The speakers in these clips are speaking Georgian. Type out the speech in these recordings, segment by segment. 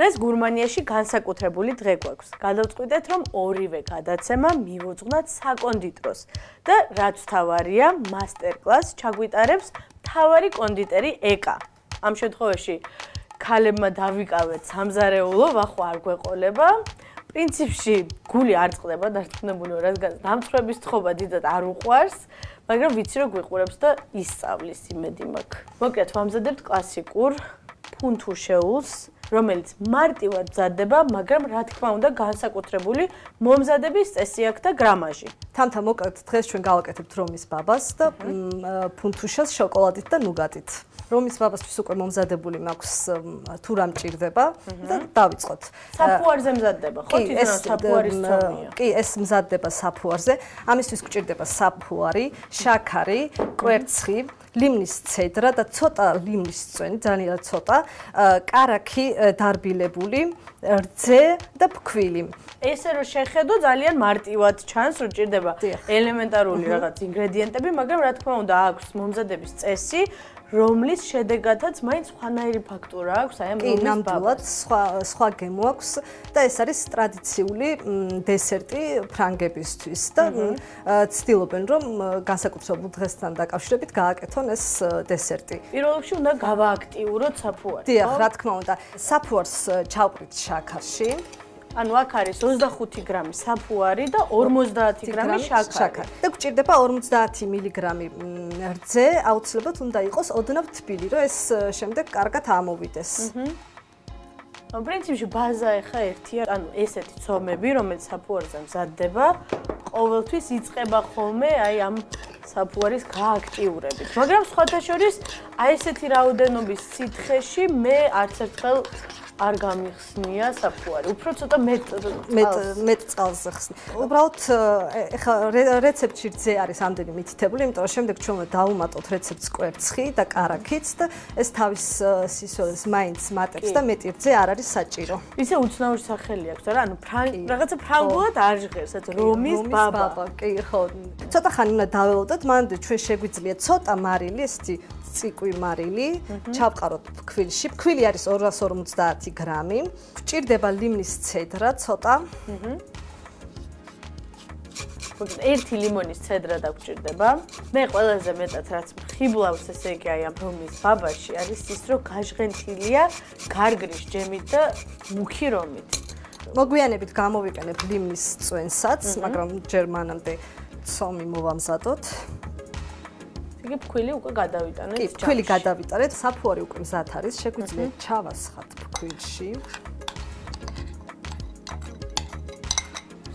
დღეს გურმანიაში განსაკუთრებული დღე გვაქვს. გადავწყვიტეთ, რომ ორივე გადაცემა მივუძღვნათ საკონდიტროს და რაც თავარია, მასტერკლასს ჩაგვიტარებს მთავარი კონდიტერი ეკა. ამ შემთხვევაში ქალებმა დავიკავეთ სამზარეულო, ვახო არ გვეყოლება. პრინციპში გული არ წყდება, დარწმუნებული ვარ, რადგან დამწვრების თხოვა დიდად არ უყვარს, მაგრამ ვიცი რომ გვიყურებს და ისწავლის იმედი მაქვს. მოკლედ ვამზადებთ კლასიკურ ფუნთუშეულს, რომელიც მარტივად მზადდება, მაგრამ რა თქმა უნდა განსაკუთრებული მომზადების წესი აქვს და გრამაჟი. თამთა მოკლედ დღეს ჩვენ გავაკეთებთ რომის ბაბას და ფუნთუშას შოკოლადით და ნუგატით. რომის ბაბასთვის უკვე მომზადებული მაქვს თუ რა მჭირდება და დავიწყოთ. საფუარზე მზადდება, ხო? თვითონ საფუარის ცომია. კი, ეს მზადდება საფუარზე. ამისთვის გვჭირდება საფუარი, შაქარი, კვერცხი, ლიმნის ცედრა და ცოტა ლიმნის წვენი, ძალიან ცოტა, კარაქი დარბილებული, რძე და ფქვილი. ესე რომ შეხედო ძალიან მარტივად ჩანს, რომ ჭირდება ელემენტარული რაღაც ინგრედიენტები, მაგრამ რა თქმა უნდა აქვს მომზადების წესი, რომლის შედეგადაც მაინც სხვანაირი ფაქტურა აქვს, აი ამ რომის ბაბას. სხვა გემო აქვს და ეს არის ტრადიციული დესერტი ფრანგებისთვის და ცდილობენ რომ განსაკუთრებულ დღესთან დაკავშირებით გააკეთონ ეს დესერტი. პირველ რიგში უნდა გავააქტიუროთ საფუარი. დიახ, რა თქმა უნდა. საფუარს ჩავყრით შაქარში. ანუ აქ არის 25 გრამი საფუარი და 50 გრამი შაქარი. და გვჭირდება 50 მილიგრამი რძე, აუცილებლად უნდა იყოს ოდნავ თბილი, რომ ეს შემდეგ კარგად ამოვიდეს. პრინციპში ბაზა ეხა ერთია, ანუ ესეთი ცომები, რომელიც საფუარზე მზადდება, ყოველთვის იწყება ხოლმე აი ამ საფუარის გააქტიურებით. მაგრამ სხვათა შორის აი ესეთი რაოდენობის სითხეში მე არც ერთხელ არ გამიხსნია საფუარი. უფრო ცოტა მეტ წყალზე ხსნი. უბრალოდ ეხლა რეცეპტში რძე არის ამდენი მითითებული, იმიტომ რომ შემდეგ ჩვენ უნდა დავუმატოთ რეცეპტს კვერცხი და კარაქით და ეს თავის სისულელს მაინც მატებს და მეტი რძე არ არის საჭირო. ისე უცნაური სახელი აქვს, არა? ანუ რაღაცა ფრანგულად არ ჟღერს, ეს რომის ბაბა. კი, ხო. ცოტა ხანი უნდა დაველოდოთ, მანამდე ჩვენ შეგვიძლია ცოტა მარილი, ესეთი ციკვი მარილი, ჩავყაროთ ფქვილში. ფქვილი არის 250 გრამი. გვჭირდება ლიმნის ცედრა ცოტა. ერთი ლიმონის ცედრა დაგვჭირდება. მე ყველაზე მეტად რაც მხიბლავს ესე იგი აი ამ რომის ბაბაში არის ის, რომ გაჟღენთილია გარგრის ჯემით და მუქი რომით. მოგვიანებით გამოვიყენებ ლიმნის წვენსაც, მაგრამ ჯერ მანამდე ცომი მოვამზადოთ. იგი ფქვილი უკვე გადავიტანეთ. კი, ფქვილი გადავიტანეთ. საფუარი უკვე მზად არის, შეგვიძლია ჩავასხათ ფქვილში.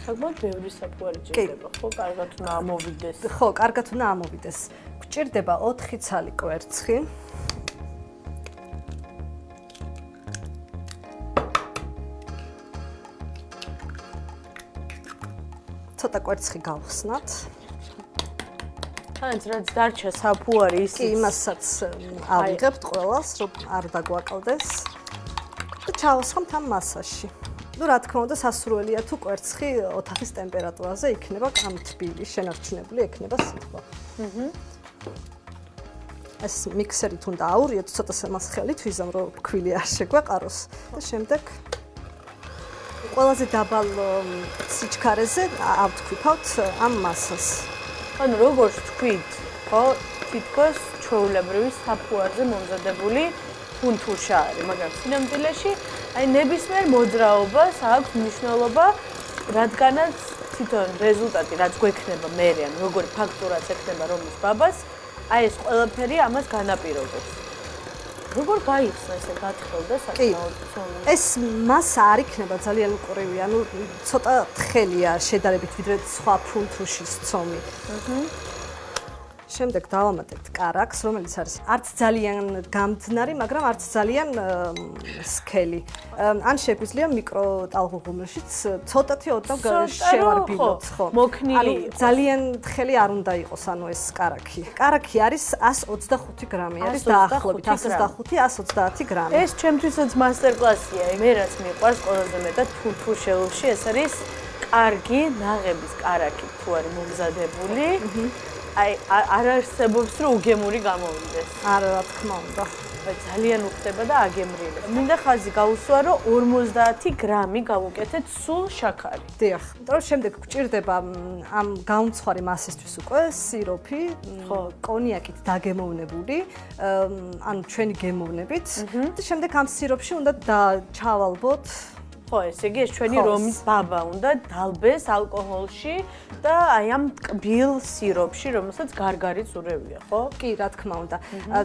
საკმაოდ ბევრი საფუარი ჭირდება, ხო? კარგად უნდა ამოვიდეს. ხო, კარგად უნდა ამოვიდეს. გვჭირდება 4 ცალი კვერცხი. ცოტა კვერცხი გავხსნათ. თანაც რაც დარჩა საფუარი ის იმასაც ავიღებთ ყველას, რომ არ დაგვაკლდეს და ჩავასხამთ ამ მასაში. ნუ რა თქმა უნდა სასურველია თუ კვერცხი ოთახის ტემპერატურაზე იქნება ამ თბილი, შენარჩუნებული იქნება სიტყვა. ეს მიქსერით უნდა აურიოთ, ცოტა მას ხელით ვიზამ, რომ ფქვილი არ შეგვეყაროს და შემდეგ ყველაზე დაბალ სიჩქარეზე ავთქვიფავთ ამ მასას. ანუ როგორც თქვით, ხო, თითქოს ჩვეულებრივი საფუარზე მომზადებული ფუნთუშა არის, მაგრამ სინამდვილეში აი ნებისმიერ მოძრაობას აქვს მნიშვნელობა, რადგანაც თვითონ რეზულტატი რაც გვექნება მერე, ან როგორი ფაქტურაც ექნება რომის ბაბას, აი ეს ყველაფერი ამას განაპირობებს. როგორ გაიხსნა ესე გათხელდა საკმაოდ ცომი? ეს მასა არ იქნება ძალიან უყურევი, ანუ ცოტა თხელია შედარებით ვიდრე სხვა ფუნთუშის ცომი. შემდეგ დავამატებთ კარაქს, რომელიც არის არც ძალიან გამდნარი, მაგრამ არც ძალიან სქელი. ან შეგვიძლია მიკროტალღუღუმელშიც ცოტათი ოდნავ შევარბილოთ, ხო? მოქნილი. ძალიან თხელი არ უნდა იყოს, ანუ ეს კარაქი. კარაქი არის 125 გრამი, არის დაახლოებით 125-130 გრამი. ეს ჩემთვისაც მასტერკლასია, მე რაც მიყვარს ყველაზე მეტად ფუნთუშეულში, ეს არის კარგი ნაღების კარაქი თუ არის მომზადებული. აი არ არსებობს რომ უგემური გამოვიდეს. არა, რა თქმა უნდა. ძალიან უხდება და აგემრიელებს. მინდა ხაზი გაუსვა, რომ 50 გრამი გავუკეთეთ სულ შაქარი. დიახ. იმიტომ რომ შემდეგ გვჭირდება ამ გაუმცხვარი მასისთვის უკვე სიროფი, კონიაკით დაგემოვნებული, ანუ ჩვენი გემოვნებით და შემდეგ ამ სიროფში უნდა ჩავალბოთ ხო, ესე იგი ეს ჩვენი რომის ბაბა უნდა დალბეს ალკოჰოლში და აი ამ ტკბილ სიროფში, რომელსაც გარგარიც ურევია, ხო? კი, რა თქმა უნდა.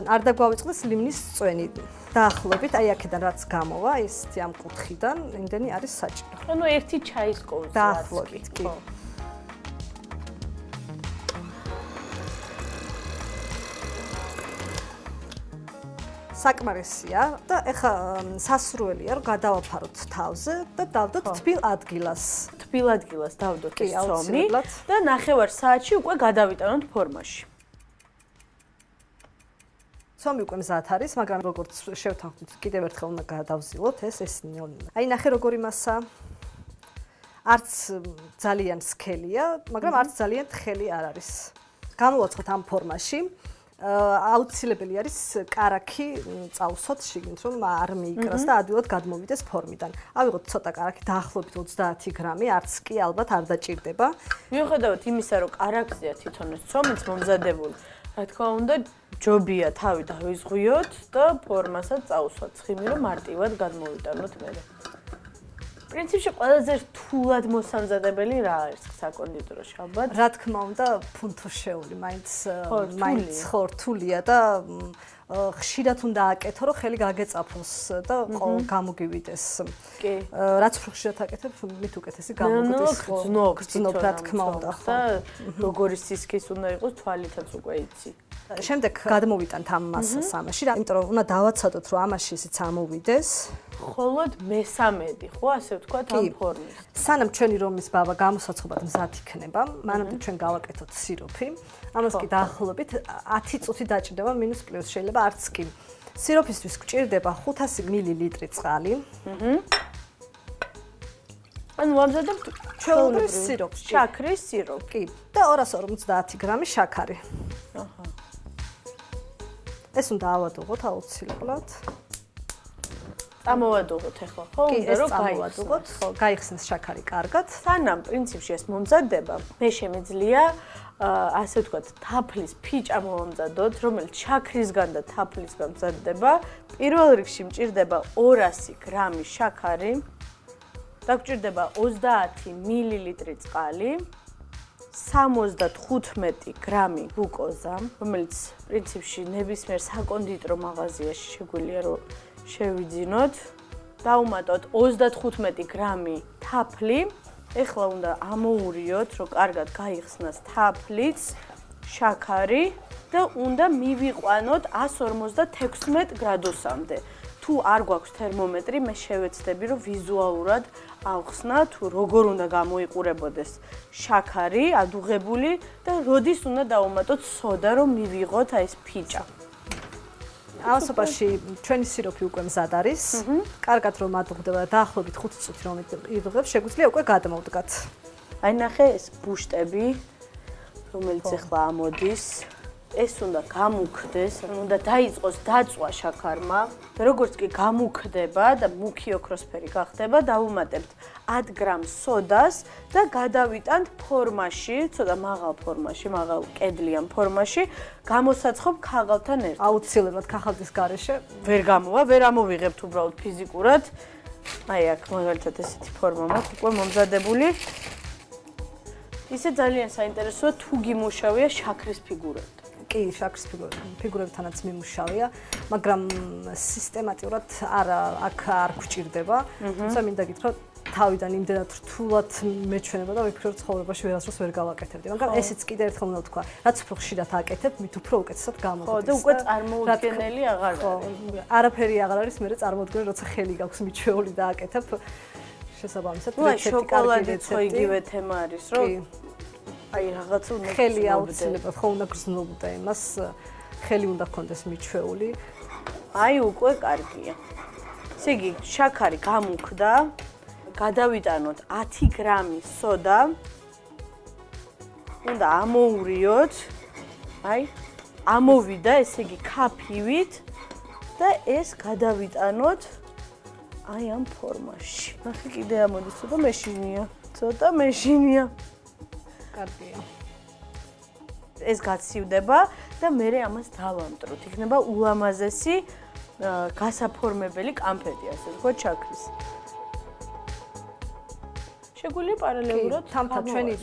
არ დაგვავიწყდეს ლიმნის წვენი. დაახლოებით, აი აქედან რაც გამოვა, ესეთი ამ კუთხიდან, იმდენი არის საჭირო. ანუ ერთი ჩაის კოვზი. დაახლოებით, კი. საკმარისია და ეხა სასურველია რომ გადავაფაროთ თავზე და დავდოთ თბილ ადგილას. თბილ ადგილას დავდოთ ეს ცომი და ნახევარ საათში უკვე გადავიტანოთ ფორმაში. ცომი უკვე მზად არის, მაგრამ როგორც შევთანხმდით, კიდევ ერთხელ უნდა გადავზილოთ ეს ნიონი. აი ნახე როგორი მასა. არც ძალიან სქელია, მაგრამ არც ძალიან თხელი არ არის. გამოვაცხოთ ამ ფორმაში. აუცილებელი არის კარაქი წავსოთ შიგნით, რომ არ მიიკრას და ადვილად გადმოვიდეს ფორმიდან. ავიღოთ ცოტა კარაქი, დაახლოებით 30 გრამი, არც კი ალბათ არ დაჭირდება. მიუხედავად იმისა, რომ კარაქზეა თვითონ ეს ცომიც მომზადებული, რა თქმა უნდა, ჯობია თავი დავიზღვიოთ და ფორმასაც წავსვათ ცხიმი, რომ მარტივად გადმოვიტანოთ მერე. პრინციპში ყველაზე რთულად მოსამზადებელი რა არის საკონდიტეროში ალბათ? რა თქმა უნდა, ფუნთუშეული, მაინც რთულია და ხშირად უნდა აკეთო, რომ ხელი გაგეწაფოს და გამოგივიდეს. კი. რაც უფრო ხშირად აკეთებ, მით უკეთესი გამოგვიდეს. გრძნობ, რა თქმა უნდა, და როგორი სისქის უნდა იყოს, თვალითაც უკვე იცი. შემდეგ გადმოვიტანთ ამ მასას ამაში, იმიტომ რომ უნდა დავაცადოთ, რომ ამაში ისიც ამოვიდეს. მხოლოდ მესამედი, ხო, ასე ვთქვათ, ამ ფორმის. სანამ ჩვენი რომის ბაბა გამოსაცხობად მზად იქნება, მანამდე ჩვენ გავაკეთოთ სიროფი. ამას კი დაახლოებით 10 წუთი დაჭირდება მინუს-პლუს, შეიძლება არც კი. სიროფისთვის გვჭირდება 500 მილილიტრი წყალი. ანუ ვამზადებთ ჩვეულებრივ სიროფს, შაქრის სიროფი. კი, და 250 გრამი შაქარი. აჰა. ეს უნდა ავადუღოთ აუცილებლად. წამოვადუღოთ ახლა, ხო? უნდა რომ გავადუღოთ, ხო, გაიხსნას შაქარი კარგად. სანამ პრინციპში ეს მომზადდება, მე შემიძლია ასე ვთქვათ, თაფლის ფიჭა მოვამზადოთ, რომელიც შაქრისგან და თაფლისგან მზადდება. პირველ რიგში მჭირდება 200 გრამი შაქარი. დაგჭირდება 30 მილილიტრი წყალი, 75 გრამი გლუკოზა, რომელიც პრინციპში ნებისმიერ საკონდიტრო მაღაზიაში შეგვიძლია რომ შევიძინოთ. დავუმატოთ 35 გრამი თაფლი. ეხლა უნდა ამოურიოთ, რომ კარგად გაიხსნას თაფლიც, შაქარი და უნდა მივიყვანოთ 156 გრადუსამდე. თუ არ გვაქვს თერმომეტრი, მე შევეცდები, რომ ვიზუალურად ავხსნა, თუ როგორ უნდა გამოიყურებოდეს შაქარი, ადუღებული და როდის უნდა დავუმატოთ სოდა, რომ მივიღოთ აი ეს ფიჭა. ამასობაში ჩვენი სიროფი უკვე მზად არის. კარგად რომ ადუღდება, დაახლოებით 5 წუთი რომ იდუღებს, შეგვიძლია უკვე გადმოვდგათ. აი ნახე ეს ბუშტები, რომელიც ახლა ამოდის. ეს უნდა გამუქდეს, უნდა დაიწყოს დაწვა შაქარმა და როგორც კი გამუქდება და მუქი ოქროსფერი გახდება, დავუმატებთ 10 გრამს სოდას და გადავიტანთ ფორმაში, ცოტა მაღალ ფორმაში, მაღალ კედლიან ფორმაში, გამოსაცხობ ქაღალდთან ერთად. აუცილებლად ქაღალდის გარეშე ვერ გამოვა, ვერ ამოვიღებთ უბრალოდ ფიზიკურად. აი აქ მაგალითად ესეთი ფორმა მაქვს, უკვე მომზადებული. ისე ძალიან საინტერესოა თუ გიმუშავია შაქრის ფიგურები. კი, შაქრის ფიგურებთანაც მიმუშავია, მაგრამ სისტემატურად აქ არ გვჭირდება. თუმცა მინდა გითხრა, თავიდან იმდენად რთულად მეჩვენება და ვიფიქრე, რომ ცხოვრებაში ვერასდროს ვერ გავაკეთებდი. მაგრამ ესეც კიდევ ერთხელ უნდა ვთქვა, რაც უფრო ხშირად აკეთებ, მით უფრო უკეთესად გამოდის. ხო, და უკვე წარმოუდგენელი აღარ არის. არაფერი აღარ არის, მე წარმოუდგენელი, როცა ხელი გაქვს მიჩვეული და აკეთებ. შესაბამისად, რეცეპტი კარგი რეცეპტი. იგივე თემა არის, რომ აი რაღაცა უნდა ხელი აუცილებლად ხო უნდა გრძნობდა იმას, ხელი უნდა გქონდეს მიჩვეული. აი უკვე კარგია. ესე იგი, შაქარი გამუქდა, გადავიტანოთ 10 გრამი სოდა. უნდა ამოურიოთ. აი, ამოვიდა, ესე იგი, ქაფივით და ეს გადავიტანოთ აი ამ ფორმაში. ნახე კიდე ამოდის ცოტა მეშინია. კარგია. ეს გაცივდება და მე ამას დავამტროთ. იქნება ულამაზესი გასაფორმებელი კამფეტი, ასე ვთქვათ, შაქრის. შეგვიძლია პარალელურად თამთა ჩვენი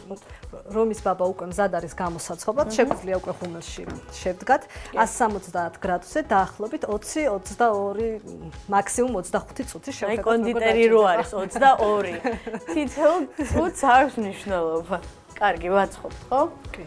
რომის ბაბა უკვე მზად არის გამოსაცხობად, შეგვიძლია უკვე ხუმელში შევდგათ 170 გრადუსზე დაახლოებით 20-22 მაქსიმუმ 25 წუთი შევხედოთ. აი კონდიტერი რო არის 22. თითოეულ წუთს აქვს მნიშვნელობა. კარგი, ვაცხობთ, ხო? კი.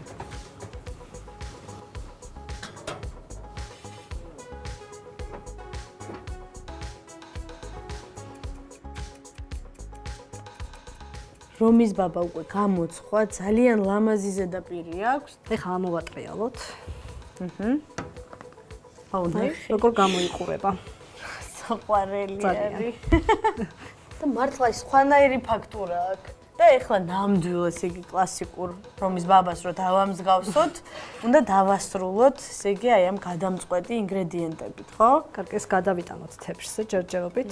რომის ბაბა უკვე გამოცხვა, ძალიან ლამაზი ზედაპირი აქვს. ეხლა ამოვატრიალოთ. აუ, ნახე, როგორ გამოიყურება. საყვარელი არის. და მართლა სხვანაირი ფაქტურა აქვს. და ეხლა ნამდვილად ესე იგი კლასიკურ რომის ბაბას რო დავამსგავსოთ, უნდა დავასრულოთ, ესე იგი აი ამ გადამწყვეტი ინგრედიენტებით, ხო? კარგი, ეს გადავიტანოთ თეფშზე ჯერჯერობით.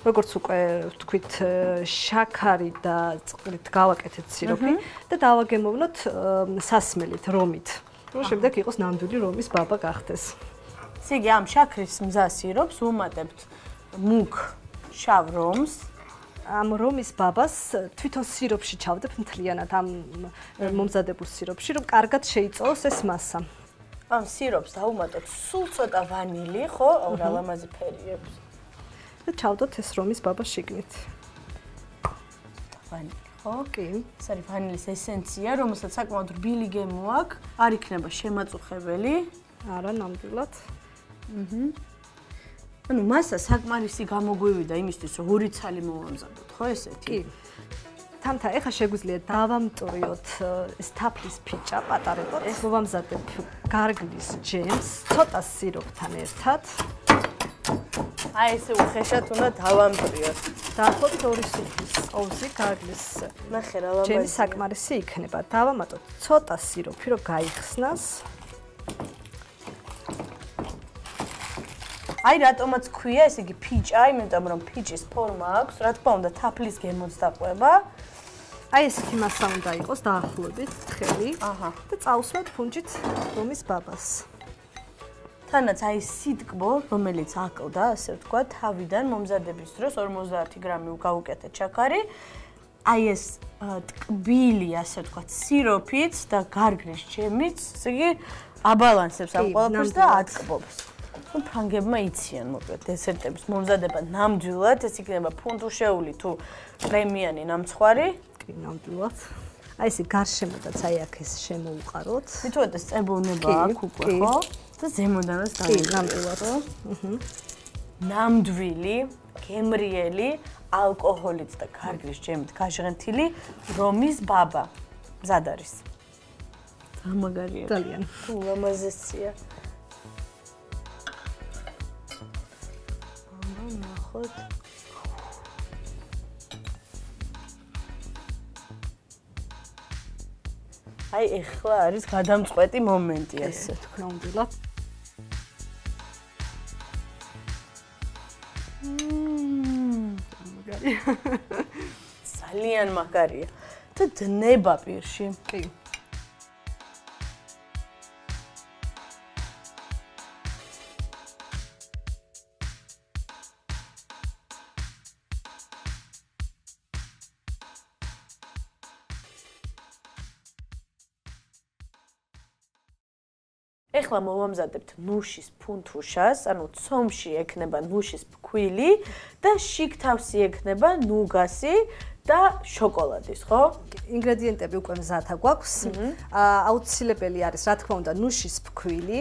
როგორც უკვე ვთქვით, შაქარი და წყლით გავაკეთეთ სიროფი და დავაგემოვნოთ სასმელით, რომით. რომ შემდეგ იყოს ნამდვილი რომის ბაბა გახდეს. ესე იგი ამ შაქრის მზა სიროფს ვუმატებთ მუქ შავ რომს. ამ რომის ბაბას თვითონ სიროფში ჩავდებ მთლიანად ამ მომზადებულ სიროფში, რომ კარგად შეიწოვოს ეს მასა. ამ სიროფს დავუმატოთ სულ ცოტა ვანილი, ხო? აუ რა ლამაზი ფერი აქვს. და ჩავდოთ ეს რომის ბაბა შიგნით. ვანილი, ხო? კი. ეს არის ვანილის ესენცია, რომელსაც საკმაოდ რბილი გემო აქვს, არ იქნება შემაწუხებელი. არა, ნამდვილად. ანუ მასა საკმარისი გამოგვივიდა იმისთვის, რომ ორი ცალი მოვამზადოთ, ხო ესეთი? კი. თამთა, ეხლა შეგვიძლია დავამტვრიოთ ეს თაფლის ფიჭა პატარებად. მოვამზადებ გარგლის ჯემს, ცოტა სიროფთან ერთად. აი ესე უხეშად უნდა დავამტვრიოთ. დაახლოებით 2 სუფრის ყოვზი გარგლის ნახე რა ლამაზია. ჯემი საკმარისი იქნება. დავამატოთ ცოტა სიროფი, რომ გაიხსნას. აი რატომაც ქვია, ესე იგი ფიჭა, იმიტომ რომ ფიჭის ფორმა აქვს, რა თქმა უნდა, თაფლის გემოც დაყვება. აი ესეთი მასა უნდა იყოს დაახლოებით თხელი. და წავსვათ ფუნჯით რომის ბაბას. თანაც აი სიტკბო, რომელიც აკლდა, ასე ვთქვათ, თავიდან მომზადების დროს 50 გრამი გავუკეთეთ შაქარი. აი ეს ტკბილი, ასე ვთქვათ, სიროფიც და გარგრის ჯემიც, ესე იგი აბალანსებს ამ ყველაფერს და ატკბობს. ну ფრანგებმა იციან მოკლედ დესერტების მომზადება ნამდვილად ეს იქნება ფუნდუშეული თუ პრემიანი ნამცხვარი კი ნამდვილად აი ესე გარშემოდაც აი აქ ეს შემოუყაროთ მithot ეს წებოვნება აქვს უკვე ხო და ზემოდანაც ნამდვილად ნამდვილი გემრიელი ალკოჰოლით და გარგრის ჯემით გაჟღენთილი რომის ბაბა მზად არის ამაგარია ძალიან ულამაზესია ნახოთ აი ეხლა არის გადამწყვეტი მომენტი ასე თქმა უნდა ძალიან მაგარია და დნება პირში კი ეხლა მოვამზადებთ ნუშის ფუნთუშას, ანუ ცომში ექნება ნუშის ფქვილი და შიგთავსი ექნება ნუგასი და შოკოლადის, ხო? ინგრედიენტები უკვე მზათა გვაქვს. აუცილებელი არის, რა თქმა უნდა, ნუშის ფქვილი,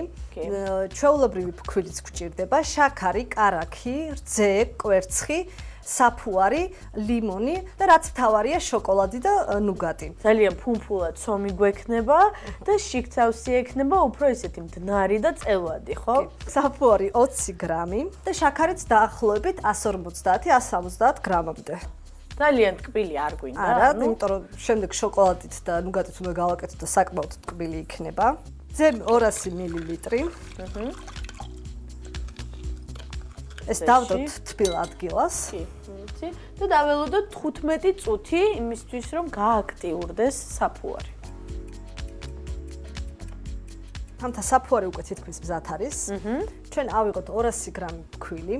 ჩვეულებრივი ფქვილიც გვჭირდება, შაქარი, კარაქი, რძე, კვერცხი, საფუარი, ლიმონი და რაც მთავარია შოკოლადი და ნუგატი. ძალიან ფუმფულად ცომი გვექნება და შიგთავსი ექნება უფრო ისეთი მდნარი და წელვადი, ხო? საფუარი 20 გრამი და შაქარიც დაახლოებით 150-170 გრამამდე. ძალიან ტკბილი არ გვინდა. არა, იმიტომ რომ შემდეგ შოკოლადით და ნუგატით უნდა გავაკეთოთ და საკმაოდ ტკბილი იქნება. ძე 200 მილილიტრი. ეს დავდოთ თბილ ადგილას. კი, ვიცი. და დაველოდოთ 15 წუთი იმისთვის, რომ გააქტიურდეს საფუარი. თამთა საფუარი უკვე თითქმის მზად არის. ჩვენ ავიღოთ 200 გრამი ფქვილი.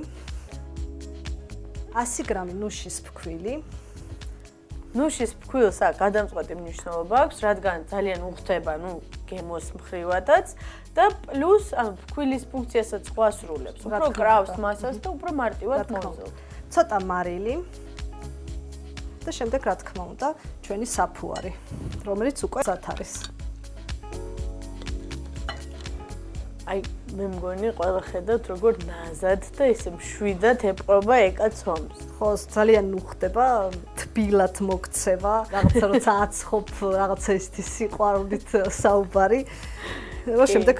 100 გრამი ნუშის ფქვილი. ნუშის ფქვილსა გადამწყვეტი მნიშვნელობა აქვს, რადგან ძალიან უხდება, გემოს მხრივადაც და პლუს ფქვილის ფუნქციასაც სხვა ასრულებს. უფრო კრავს მასას და უფრო მარტივად მოვზილთ. ცოტა მარილი და შემდეგ რა თქმა უნდა, ჩვენი საფუარი, რომელიც უკვე მზად არის. აი, მე მგონი, ყველა ხედავთ, როგორ ნაზად და ისე მშვიდად ეპყრობა ეკაცომს. ხო, ძალიან უხდება, თბილად მოქცევა, რაღაცა როცა აცხობ, რაღაცა ისეთი სიყვარულით საუბარი. რომ შემდეგ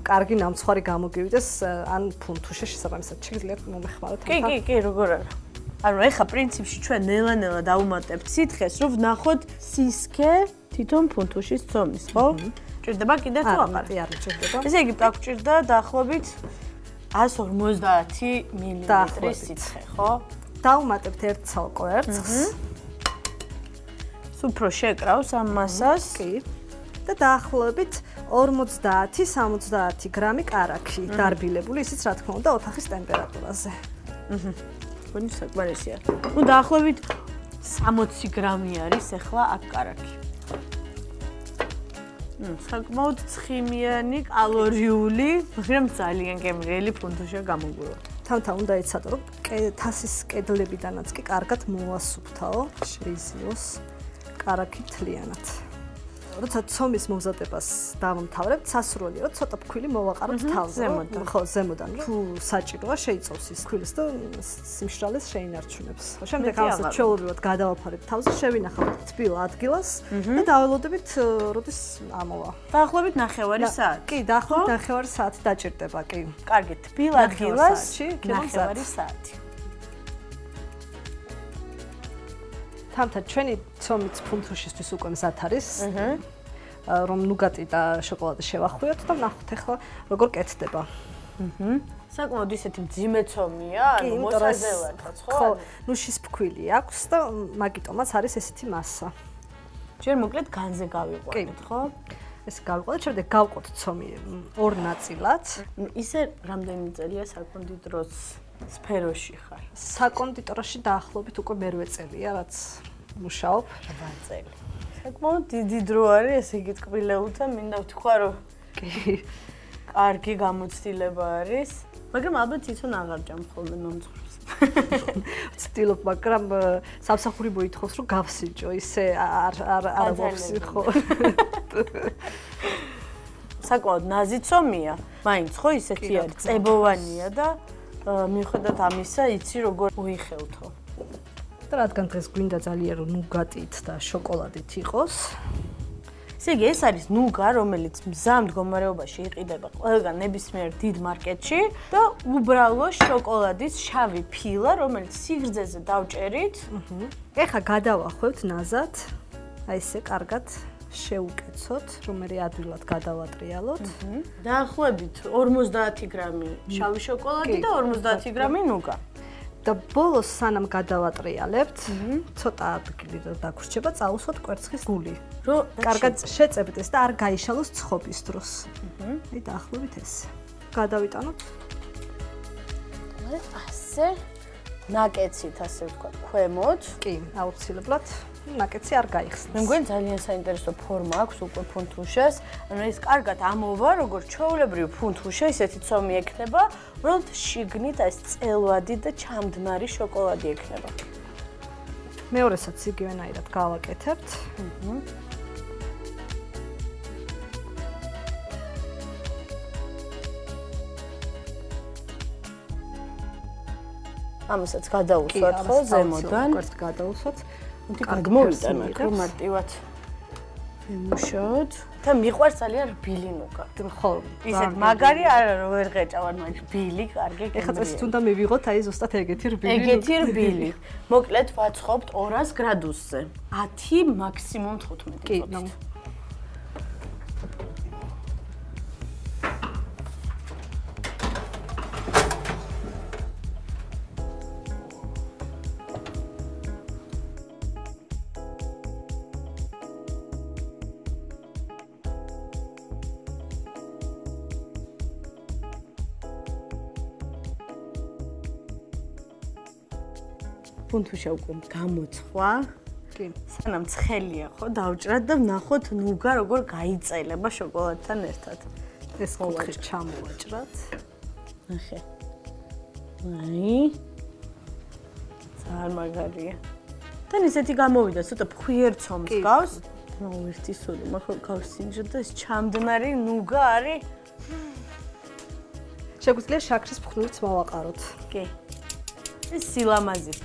კარგი ნამცხვარი გამოგივიდეს, ან ფუნთუშე შესაბამისად შეგიძლიათ მომეხმაროთ. კი, როგორ არა. ანუ ეხა პრინციპში ჩვენ ნელა-ნელა დავუმატებთ სითხეს, რომ ვნახოთ სისქე თვითონ ფუნთუშის ცომის, ხო? ჭირდება კიდე თუ აღარ? კი, არ ჭირდება. ესე იგი, დაგჭირდა დაახლოებით 150 მილილიტრის სითხე, ხო? დავუმატებთ ერთ ცალ კვერცხს. უფრო შეკრავს ამ მასას. კი. და დაახლოებით 50-70 გრამი კარაქი დარბილებული, ისიც რა თქმა უნდა ოთახის ტემპერატურაზე. მგონი საკმარისია. დაახლოებით 60 გრამი არის ახლა აქ კარაქი. საკმაოდ ცხიმიანი, კალორიული, მაგრამ ძალიან გემრიელი ფუნთუშა გამოგვივა. თამთა უნდა იცოდო, რომ თასის კედლებიდანაც კი კარგად მოასუფთაო, შეიზიოს კარაქი თლიანად. როცა ცომის მომზადებას დავამთავრებთ, სასურველია, რომ ცოტა ფქვილი მოვაყაროთ თავზე. ხო, ზემოდან. თუ საჭიროა, შეიწოვს ის ფქვილს და სიმშრალეს შეინარჩუნებს. შემდეგ ამასაც ჩვეულებრივად გადავაფარებთ თავზე, შევინახავთ თბილ ადგილას და დაველოდებით, როდის ამოვა. დაახლოებით 9 საათი. კი, დაახლოებით 9 საათი დაჭირდება, კი. კარგი, თბილ ადგილას 9 საათი. თამთა ჩვენი ცომიც ფუნთუშისთვის უკვე მზად არის. რომ ნუგატი და შოკოლადი შევახვიოთ და ვნახოთ ახლა როგორ კეთდება. საკმაოდ ისეთი მძიმე ცომია, ანუ მოსაძელადაც, ხო? ხო, ნუშის ფქვილი აქვს და მაგიტომაც არის ესეთი მასა. ჯერ მოკლედ განზე გავიყვანეთ, ხო? ეს გავიყვანეთ, შემდეგ გავყოთ ცომი ორ ნაწილად. ისე რამდენი წელია საკონდიტროს სფეროში ხარ? საკონდიტროში დაახლოებით უკვე მერვე წელია, რაც მუშაობ. 8 წელი. საკმაოდ დიდი დრო არის, ესე იგი ტკბილეულთან, მინდა ვთქვა, რომ კარგი გამოცდილება არის, მაგრამ ალბათ თვითონ აღარ ჭამ ხოლმე ნამცხრს. ვცდილობ, მაგრამ სამსახური მოითხოვს, რომ გავსიჯო, ისე არ მოვსი ხო. საკმაოდ ნაზი ცომია, მაინც ხო ისეთი არის, წებოვანია და მიუხედავად ამისა, იცი როგორ უიხელთო. და რადგან დღეს გვინდა ძალიან რომ ნუგატით და შოკოლადით იყოს. ესე იგი, ეს არის ნუგა, რომელიც მზა მდგომარეობაში იყიდება ყველგან ნებისმიერ დიდ მარკეტში და უბრალო შოკოლადის შავი ფილა, რომელიც სიგრძეზე დავჭერით. ეხლა გადავახვევთ ნაზად. აი ესე კარგად შეუკეცოთ, რომ მე ადვილად გადავატრიალოთ. დაახლოებით 50 გრამი შავი შოკოლადი და 50 გრამი ნუგა. და ბოლოს სანამ გადავატრიალებთ, ცოტა ადგილი რომ დაგვრჩება, წაუსვათ კვერცხის გული. რომ კარგად შეწებდეს და არ გაიშალოს ცხობის დროს. აი დაახლოებით ეს. გადავიტანოთ. ასე ნაკეცით, ასე ვთქვათ, ქვემოთ. კი, აუცილებლად. ნაკეცი არ გაიხსნას. მე მგონი ძალიან საინტერესო ფორმა აქვს უკვე ფუნთუშას. ანუ ეს კარგად ამოვა, როგორც ჩვეულებრივი ფუნთუშა, ისეთი ცომი ექნება, უბრალოდ შიგნით ეს წელვადი და ჩამდნარი შოკოლადი ექნება. მეორესაც იგივენაირად გავაკეთებთ. ამასაც გადაუსვათ ხო ზემოდან. კვერცხს გადაუსვათ. გადმოვიტანოთ, რომ მარტივად ვიმუშაოთ. და მიყვარს ძალიან რბილი ნუგა. ხო, ისეთ მაგარი არა რომ ვერ ღეჭავარ, მაგრამ რბილი, კარგი. ეხლა წეს თუნდა მივიღოთ აი ზუსტად ეგეთი რბილი. ეგეთი რბილი. მოკლედ ვაცხობთ 200 გრადუსზე. 10 მაქსიმუმ 15 წუთით. ფუნთუშა უკვე გამოცხვა. კი. სანამ ცხელია ხო დავჭრათ და ვნახოთ ნუგა როგორ გაიწელება შოკოლადთან ერთად. ეს კუთხე ჩამოვაჭრათ. ნახე. აი. ძალიან მაგარია. თან ისეთი გამოვიდა, ცოტა ფხვიერცომს გავს. ნუ ერთი სული, მაგრამ გავსინჯო და ეს ჩამდნარი ნუგა არის. შეგვიძლია შაქრის ფხვნილიც მოვაყაროთ. კი. ეს სილამაზის.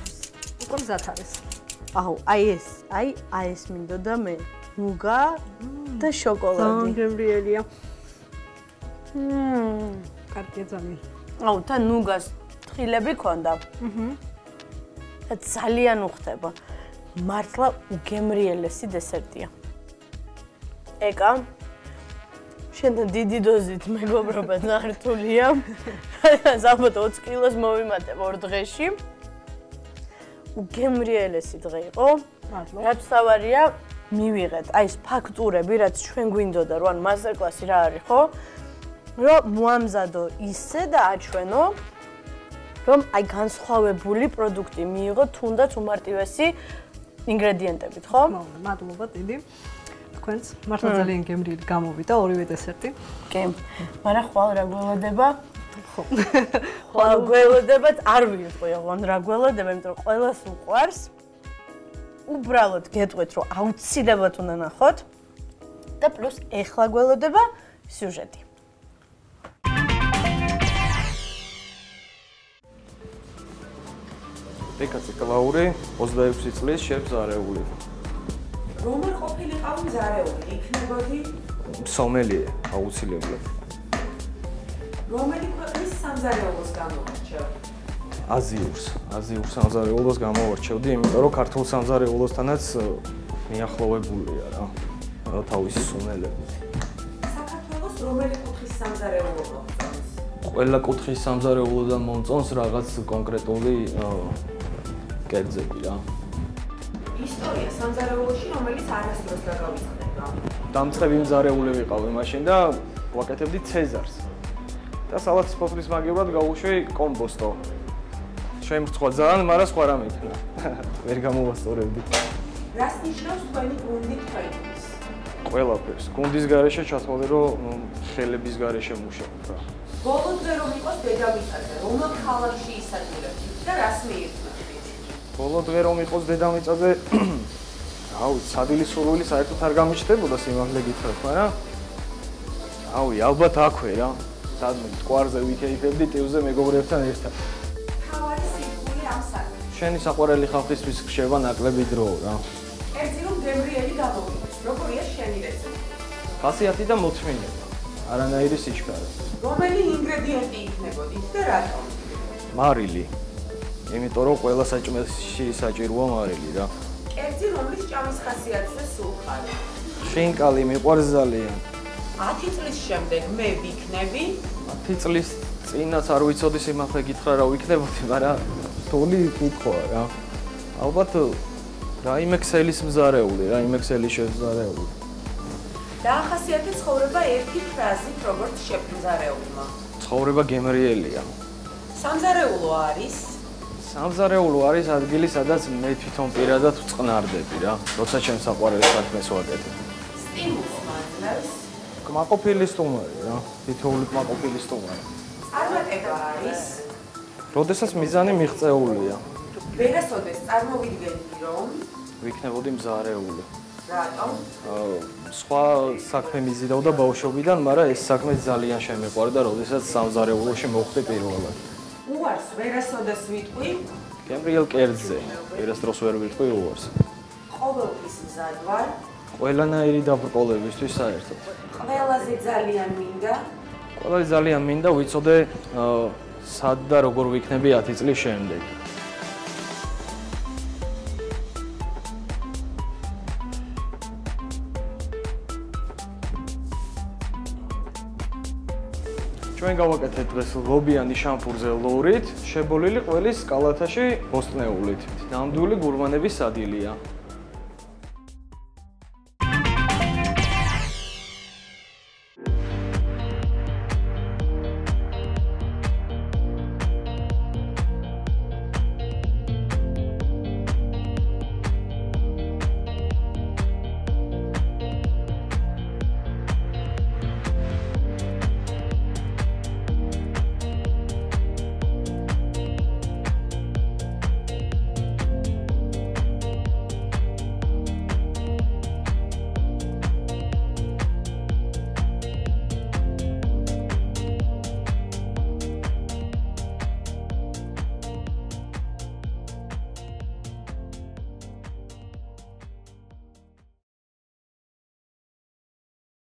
უკვე მზად არის. აუ, აი ეს მინდოდა მე. ნუგა და შოკოლადი. გემრიელია. კარგია ძალიან. აუ, თან ნუგას თხილები ქონდა. და ძალიან უხდება. მართლა უგემრიელესი დესერტია. ეკა შენთან დიდი დოზით მეგობრობა ნართულია. ზაბოთ 20 კილოს მოვიმატებ 2 დღეში. უგემრიელესი დღე იყო. რაც თავარია მივიღეთ. აი ეს ფაქტურები, რაც ჩვენ გვინდოდა, რო ან მასტერკლასი რა არის, ხო? რომ მოამზადო ისე და აჩვენო, რომ აი განსხვავებული პროდუქტი მიიღო, თუნდაც უმარტივესი ინგრედიენტებით, ხო? მადლობა დიდი. თქვენც მართლა ძალიან გემრიელი გამოვიდა ორივე დესერტი. კი. მაგრამ ხვალ რა გველოდება? ხო. ხვალ გველოდებათ არ ვიყო ოღონ რა გველოდება, იმიტომ რომ ყველას უყვარს. უბრალოდ გეტყვით, რომ აუცილებლად უნდა ნახოთ და პლუს ეხლა გველოდება სიუჟეტი. ეკა ციკლაური 26 წლის შევზარეული. რომელ ყოფილიყავი მზარეული? იქნებოდი სომელიე აუცილებლად. რომელი ქვეყნის სამზარეულოს გამოვარჩევ? აზიურს სამზარეულოს გამოვარჩევდი, იმიტომ რომ ქართულ სამზარეულოსთანაც მიახლოვებულია რა. თავისი სუნელები. საქართველოს რომელი კუთხის სამზარეულო მომწონს? ყველა კუთხის სამზარეულოდან მომწონს რაღაც კონკრეტული კერძები რა. ისტორია სამზარეულოში, რომელიც არასდროს დაგავიწყდება. დამწყები მზარეული ვიყავი მაშინ და ვაკეთებდი ცეზარს. და სალათის ფოთლის მაგივრად გავუშვი კომბოსტო. შემრცხვა ძალიან, მაგრამ სხვა რამე იქნა. ვერ გამოვასწორებდი. რას ნიშნავს თქვენი გუნდი თქვენთვის? ყველაფერს. გუნდის გარეშე ჩათვალე, რომ ხელების გარეშე მუშაობ რა. ბოლო დღე რომ იყოს დედამიწაზე, რომელ ქალაქში ისაძლებდით და რას მიირთმევთ? ბოლო დღე რომ იყოს დედამიწაზე, სადილის სურვილი საერთოდ არ გამიჩნდებოდა სიმართლე გითხრათ, მაგრამ ალბათ აქვე რა. სადმე მტკვარზე ვიქეიფებდი ტივზე მეგობრებთან ერთად. თავარი სიკვდილი ამ საქმეში. შენი საყვარელი ხალხისთვის ხდება ნაკლები დრო რა. ერთი რომ გემრიელი გამოვიდეს, როგორია შენი რეცეპტი? ხასიათი და მოთმინება. არანაირი სიჩქარე. რომელი ინგრედიენტი იქნებოდით და რატომ? მარილი. იმიტომ რომ ყველა საჭმელში საჭიროა მარილი რა. კერძი რომლის ჭამის ხასიათზე სულ ხარ? შინკალი მიყვარს ძალიან. 10 წლის შემდეგ მე ვიქნები 10 წლის წინაც არ ვიცოდი სიმართლე გითხრა რა ვიქნებოდი, მაგრამ თული კითხვა რა. ალბათ რაიმე ქსელის მზარეული, რაიმე ქსელის შევზარეული. დაახასიათე ცხოვრება ერთი ფრაზით, როგორც შეფმზარეულმა. ცხოვრება გემრიელია. სამზარეულო არის სამზარეულო არის ადგილი, სადაც მე თვითონ პირადად ვწყნარდები რა, როცა ჩემს საყვარელ საქმეს ვაკეთებ. სტიმულს მაძლევს. კმაყოფილი სტუმარი რა, თითოეული კმაყოფილი სტუმარი. წარმატება არის. როდესაც მიზანი მიღწეულია. ვერასოდეს წარმოვიდგენდი, რომ ვიქნებოდი მზარეული. რატომ? სხვა საქმე მიზიდავდა ბავშვობიდან, მაგრამ ეს საქმე ძალიან შემეყვარდა, როდესაც სამზარეულოში მოვხდი პირველად. უარს ვერასოდეს ვიტყვი. გემრიელ კერძზე, ვერასდროს ვერ ვიტყვი უარს. ყოველთვის მზად ვარ. ყველანაირი დაბრკოლებისთვის საერთოდ. ყველაზე ძალიან მინდა. ყველაზე ძალიან მინდა ვიცოდე სად და როგორ ვიქნები 10 წლის შემდეგ. ჩვენ გავაკეთეთ დღეს ლობიანი შამპურზე ლორით, შებოლილი ყველის კალათაში ბოსტნეულით. ნამდვილი გურმანების სადილია.